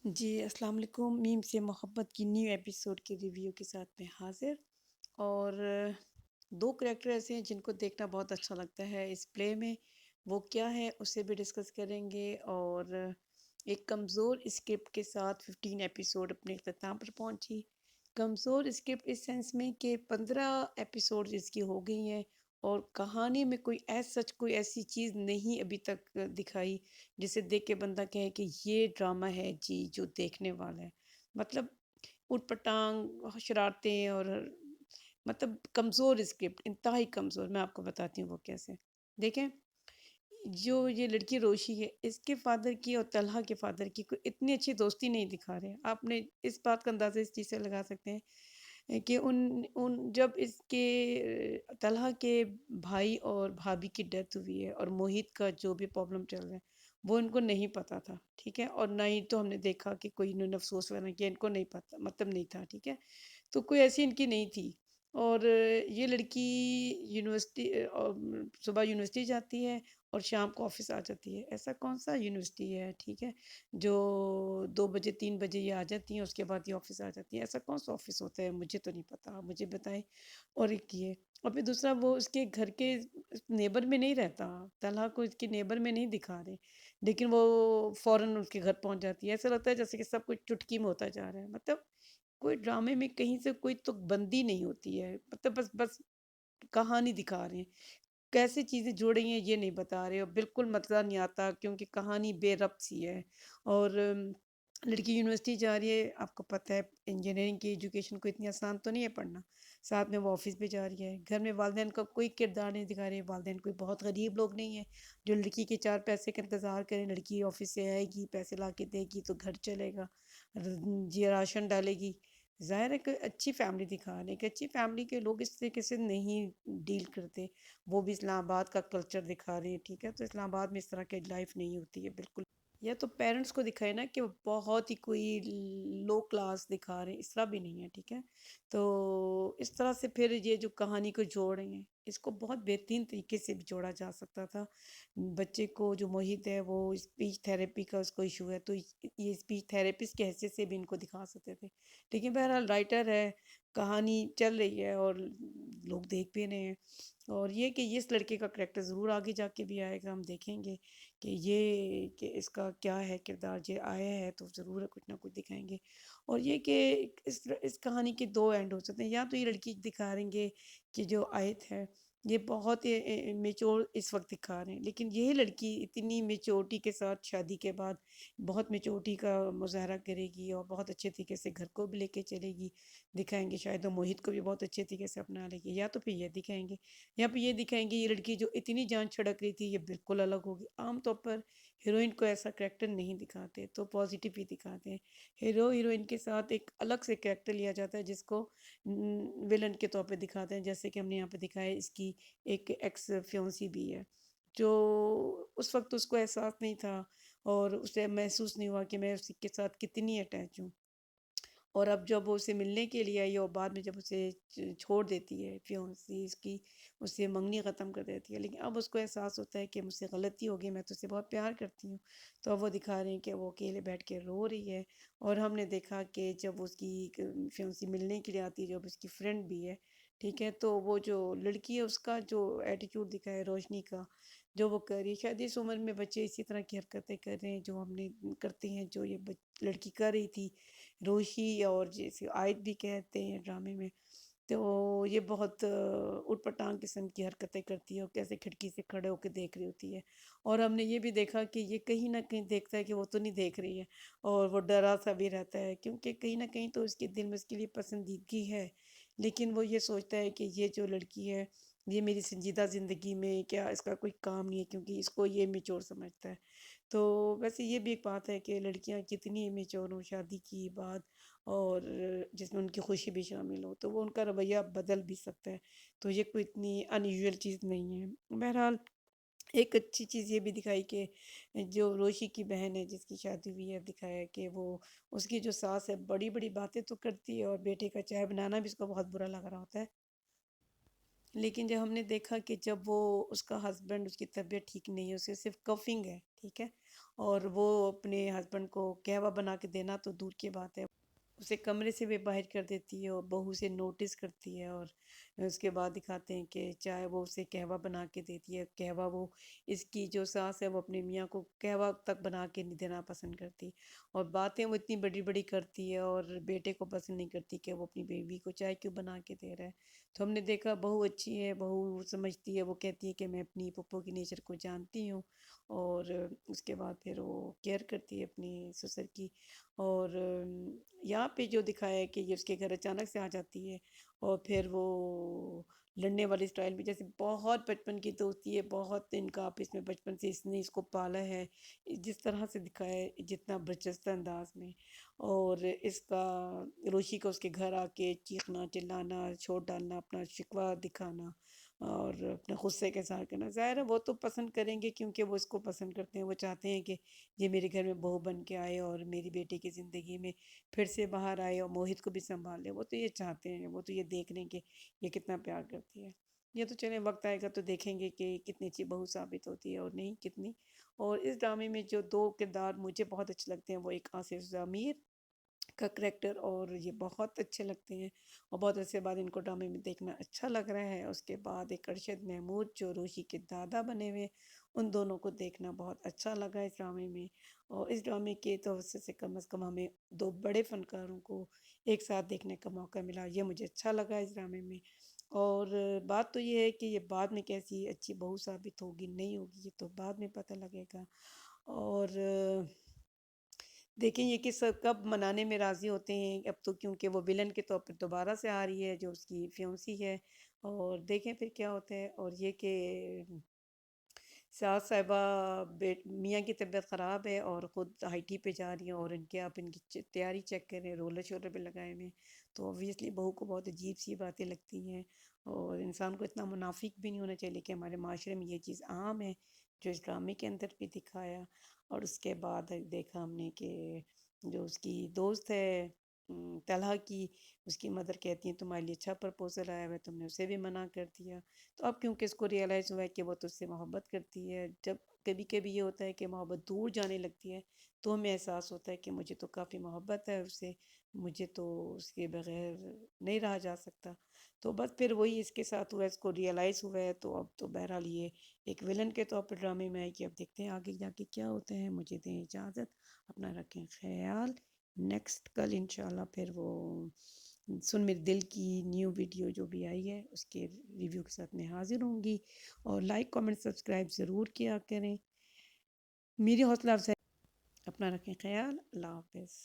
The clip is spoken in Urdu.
جی السلام علیکم، میم سے محبت کی نیو ایپیسوڈ کے ریویو کے ساتھ میں حاضر اور دو کریکٹر ایسے ہیں جن کو دیکھنا بہت اچھا لگتا ہے اس پلے میں. وہ کیا ہے اسے بھی ڈسکس کریں گے. اور ایک کمزور اسکرپٹ کے ساتھ 15 ایپیسوڈ اپنے اختتام پر پہنچی. کمزور اسکرپٹ اس سینس میں کہ 15 ایپیسوڈ اس کی ہو گئی ہیں اور کہانی میں کوئی سچ کوئی ایسی چیز نہیں ابھی تک دکھائی جسے دیکھ کے بندہ کہے کہ یہ ڈرامہ ہے جی جو دیکھنے والا ہے. مطلب اٹھ پٹانگ شرارتیں اور مطلب کمزور اسکرپٹ، انتہائی کمزور. میں آپ کو بتاتی ہوں وہ کیسے. دیکھیں، جو یہ لڑکی روشی ہے اس کے فادر کی اور طلحہ کے فادر کی کوئی اتنی اچھی دوستی نہیں دکھا رہے. آپ نے اس بات کا اندازہ اس چیز سے لگا سکتے ہیں کہ ان جب اس کے طلحہ کے بھائی اور بھابھی کی ڈیتھ ہوئی ہے اور موہت کا جو بھی پرابلم چل رہا ہے وہ ان کو نہیں پتا تھا. ٹھیک ہے، اور نہ ہی تو ہم نے دیکھا کہ کوئی انہوں نے افسوس وغیرہ کیا، ان کو نہیں پتا، مطلب نہیں تھا. ٹھیک ہے، تو کوئی ایسی ان کی نہیں تھی. اور یہ لڑکی یونیورسٹی صبح یونیورسٹی جاتی ہے اور شام کو آفس آ جاتی ہے. ایسا کون سا یونیورسٹی ہے ٹھیک ہے جو 2 بجے 3 بجے یہ آ جاتی ہیں اس کے بعد یہ آفس آ جاتی ہیں؟ ایسا کون سا آفس ہوتا ہے؟ مجھے تو نہیں پتا، مجھے بتائیں. اور ایک یہ، اور پھر دوسرا وہ اس کے گھر کے نیبر میں نہیں رہتا. طلحہ کو اس کے نیبر میں نہیں دکھا رہے لیکن وہ فوراً اس کے گھر پہنچ جاتی ہے. ایسا لگتا ہے جیسے کہ سب کچھ چٹکی میں ہوتا جا رہا ہے. مطلب کوئی ڈرامے میں کہیں سے کوئی تک بندی نہیں ہوتی ہے. مطلب بس کہانی دکھا رہے ہیں، کیسے چیزیں جوڑ رہی ہیں یہ نہیں بتا رہے اور بالکل مزہ نہیں آتا کیونکہ کہانی بے ربط سی ہے. اور لڑکی یونیورسٹی جا رہی ہے، آپ کو پتہ ہے انجینئرنگ کی ایجوکیشن کو اتنی آسان تو نہیں ہے پڑھنا. ساتھ میں وہ آفس بھی جا رہی ہے. گھر میں والدین کا کوئی کردار نہیں دکھا رہے. والدین کوئی بہت غریب لوگ نہیں ہیں جو لڑکی کے 4 پیسے کا انتظار کریں. لڑکی آفس سے آئے گی، پیسے لا کے دے گی تو گھر چلے گا، جی راشن ڈالے گی. ظاہر ہے کہ اچھی فیملی دکھا رہے ہیں کہ اچھی فیملی کے لوگ اس طریقے سے نہیں ڈیل کرتے. وہ بھی اسلام آباد کا کلچر دکھا رہے ہیں. ٹھیک ہے، تو اسلام آباد میں اس طرح کی لائف نہیں ہوتی ہے بالکل. یا تو پیرنٹس کو دکھائے نا کہ وہ بہت ہی کوئی لو کلاس دکھا رہے ہیں، اس طرح بھی نہیں ہے. ٹھیک ہے، تو اس طرح سے پھر یہ جو کہانی کو جوڑ رہے ہیں اس کو بہت بہترین طریقے سے بھی جوڑا جا سکتا تھا. بچے کو جو موہت ہے وہ اسپیچ تھیراپی کا اس کو ایشو ہے تو یہ اسپیچ تھیراپسٹ کی حیثیت سے بھی ان کو دکھا سکتے تھے. لیکن بہرحال رائٹر ہے، کہانی چل رہی ہے اور لوگ دیکھ بھی رہے ہیں. اور یہ کہ اس لڑکے کا کریکٹر ضرور آگے جا کے بھی آئے گا. ہم دیکھیں گے کہ یہ کہ اس کا کیا ہے کردار. جو آیا ہے تو ضرور کچھ نہ کچھ دکھائیں گے. اور یہ کہ اس کہانی کے دو اینڈ ہو سکتے ہیں. یا تو یہ لڑکی دکھا رہیں گے کہ جو آیت ہے یہ بہت میچور اس وقت دکھا رہے ہیں، لیکن یہی لڑکی اتنی میچورٹی کے ساتھ شادی کے بعد بہت میچورٹی کا مظاہرہ کرے گی اور بہت اچھے طریقے سے گھر کو بھی لے کے چلے گی. دکھائیں گے شاید وہ موہت کو بھی بہت اچھے طریقے سے اپنا لے گی. یا تو پھر یہ دکھائیں گے، یا پھر یہ دکھائیں گے یہ لڑکی جو اتنی جان چھڑک رہی تھی یہ بالکل الگ ہوگی. عام طور پر ہیروئن کو ایسا کریکٹر نہیں دکھاتے تو پازیٹیو ہی دکھاتے ہیں. ہیروئن کے ساتھ ایک الگ سے کریکٹر لیا جاتا ہے جس کو ولن کے طور پہ دکھاتے ہیں. جیسے کہ ہم نے یہاں پہ دکھایا اس کی ایک ایکس فیونسی بھی ہے جو اس وقت اس کو احساس نہیں تھا اور اسے محسوس نہیں ہوا کہ میں اس کے ساتھ کتنی اٹیچ ہوں. اور اب جب وہ اسے ملنے کے لیے آئی اور بعد میں جب اسے چھوڑ دیتی ہے فیونسی اس کی، اسے منگنی ختم کر دیتی ہے، لیکن اب اس کو احساس ہوتا ہے کہ مجھ سے غلطی ہو گئی، میں تو اسے بہت پیار کرتی ہوں. تو اب وہ دکھا رہے ہیں کہ وہ اکیلے بیٹھ کے رو رہی ہے. اور ہم نے دیکھا کہ جب اس کی فیونسی ملنے کے لیے آتی ہے، جب اس کی فرینڈ بھی ہے ٹھیک ہے، تو وہ جو لڑکی ہے اس کا جو ایٹیٹیوڈ دکھا ہے روشنی کا جو وہ کر رہی ہے. شاید اس عمر میں بچے اسی طرح کی حرکتیں کر رہے ہیں جو ہم نے کرتے ہیں، جو یہ لڑکی کر رہی تھی روشی، اور جیسے آیت بھی کہتے ہیں ڈرامے میں. تو یہ بہت اٹ پٹانگ قسم کی حرکتیں کرتی ہے اور کیسے کھڑکی سے کھڑے ہو کے دیکھ رہی ہوتی ہے. اور ہم نے یہ بھی دیکھا کہ یہ کہیں نہ کہیں دیکھتا ہے کہ وہ تو نہیں دیکھ رہی ہے اور وہ ڈرا سا بھی رہتا ہے کیونکہ کہیں نہ کہیں تو اس کے دل میں اس کے لیے پسندیدگی ہے. لیکن وہ یہ سوچتا ہے کہ یہ جو لڑکی ہے یہ میری سنجیدہ زندگی میں کیا اس کا کوئی کام نہیں ہے کیونکہ اس کو یہ میچور سمجھتا ہے. تو ویسے یہ بھی ایک بات ہے کہ لڑکیاں کتنی میچور ہوں شادی کی بعد اور جس میں ان کی خوشی بھی شامل ہو تو وہ ان کا رویہ بدل بھی سکتا ہے. تو یہ کوئی اتنی ان یوزول چیز نہیں ہے. بہرحال ایک اچھی چیز یہ بھی دکھائی کہ جو روشی کی بہن ہے جس کی شادی ہوئی ہے، دکھایا ہے کہ وہ اس کی جو ساس ہے بڑی بڑی باتیں تو کرتی ہے اور بیٹے کا چائے بنانا بھی اس کو بہت برا لگ رہا ہوتا ہے. لیکن جب ہم نے دیکھا کہ جب وہ اس کا ہسبینڈ، اس کی طبیعت ٹھیک نہیں ہے، اسے صرف کفنگ ہے ٹھیک ہے، اور وہ اپنے ہسبینڈ کو قہوہ بنا کے دینا تو دور کی بات ہے، اسے کمرے سے بھی باہر کر دیتی ہے اور بہو سے نوٹس کرتی ہے، اور اس کے بعد دکھاتے ہیں کہ چائے وہ اسے قہوہ بنا کے دیتی ہے، قہوہ وہ اس کی جو ساس ہے وہ اپنے میاں کو قہوہ تک بنا کے نہیں دینا پسند کرتی، اور باتیں وہ اتنی بڑی بڑی کرتی ہے اور بیٹے کو پسند نہیں کرتی کہ وہ اپنی بیوی کو چائے کیوں بنا کے دے رہا ہے۔ تو ہم نے دیکھا بہو اچھی ہے، بہو سمجھتی ہے، وہ کہتی ہے کہ میں اپنی پھپھو کی نیچر کو جانتی ہوں، اور اس کے بعد پھر وہ کیئر کرتی ہے اپنی سسر کی، اور یہاں پہ جو دکھایا ہے کہ یہ اس کے گھر اچانک سے آ جاتی ہے اور پھر وہ لڑنے والی اسٹائل میں، جیسے بہت بچپن کی دوستی ہے، بہت ان کا آپس میں بچپن سے اس نے اس کو پالا ہے، جس طرح سے دکھایا ہے جتنا برجستہ انداز میں، اور اس کا روشی کا اس کے گھر آ کے چیخنا چلانا چھوڑ ڈالنا، اپنا شکوہ دکھانا اور اپنے غصے کے اظہار کرنا، ظاہر ہے وہ تو پسند کریں گے کیونکہ وہ اس کو پسند کرتے ہیں، وہ چاہتے ہیں کہ یہ میرے گھر میں بہو بن کے آئے اور میری بیٹی کی زندگی میں پھر سے باہر آئے اور موہت کو بھی سنبھال لے، وہ تو یہ چاہتے ہیں، وہ تو یہ دیکھ رہے ہیں کہ یہ کتنا پیار کرتی ہے۔ یہ تو چلیں وقت آئے گا تو دیکھیں گے کہ کتنی اچھی بہو ثابت ہوتی ہے اور نہیں کتنی۔ اور اس ڈرامے میں جو دو کردار مجھے بہت اچھے لگتے ہیں وہ ایک آصف ضمیر کا کریکٹر، اور یہ بہت اچھے لگتے ہیں اور بہت عرصے بعد ان کو ڈرامے میں دیکھنا اچھا لگ رہا ہے۔ اس کے بعد ایک ارشد محمود جو روشی کے دادا بنے ہوئے، ان دونوں کو دیکھنا بہت اچھا لگا اس ڈرامے میں، اور اس ڈرامے کے توسط سے کم از کم ہمیں دو بڑے فنکاروں کو ایک ساتھ دیکھنے کا موقع ملا، یہ مجھے اچھا لگا اس ڈرامے میں۔ اور بات تو یہ ہے کہ یہ بعد میں کیسی اچھی بہو ثابت ہوگی نہیں ہوگی یہ تو بعد میں پتہ لگے گا، اور دیکھیں یہ کہ سب کب منانے میں راضی ہوتے ہیں اب تو، کیونکہ وہ ولن کے طور پر دوبارہ سے آ رہی ہے جو اس کی فیونسی ہے، اور دیکھیں پھر کیا ہوتا ہے۔ اور یہ کہ سعاد صاحبہ میاں کی طبیعت خراب ہے اور خود آئی ٹی پہ جا رہی ہیں، اور ان کے آپ ان کی تیاری چیک کریں، رولر شولر پہ لگائے ہوئے ہیں، تو اوبویسلی بہو کو بہت عجیب سی باتیں لگتی ہیں، اور انسان کو اتنا منافق بھی نہیں ہونا چاہیے کہ ہمارے معاشرے میں یہ چیز عام ہے جو اس ڈرامے کے اندر بھی دکھایا۔ اور اس کے بعد دیکھا ہم نے کہ جو اس کی دوست ہے طلحہ کی، اس کی مدر کہتی ہیں تمہارے لیے اچھا پرپوزل آیا ہوا ہے، تم نے اسے بھی منع کر دیا، تو اب کیونکہ اس کو ریئلائز ہوا ہے کہ وہ تو اس سے محبت کرتی ہے، جب کبھی کبھی یہ ہوتا ہے کہ محبت دور جانے لگتی ہے تو ہمیں احساس ہوتا ہے کہ مجھے تو کافی محبت ہے اس سے، مجھے تو اس کے بغیر نہیں رہا جا سکتا، تو بس پھر وہی اس کے ساتھ ہوا ہے، اس کو ریئلائز ہوا ہے، تو اب تو بہرحال یہ ایک ولن کے طور پر ڈرامے میں ہے کہ اب دیکھتے ہیں آگے جا کے کیا ہوتا ہے۔ مجھے دیں اجازت، اپنا رکھیں خیال، نیکسٹ کل انشاءاللہ پھر وہ سن میرے دل کی نیو ویڈیو جو بھی آئی ہے اس کے ریویو کے ساتھ میں حاضر ہوں گی، اور لائک کامنٹ سبسکرائب ضرور کیا کریں، میری حوصلہ افزائی۔ اپنا رکھیں خیال، اللہ حافظ۔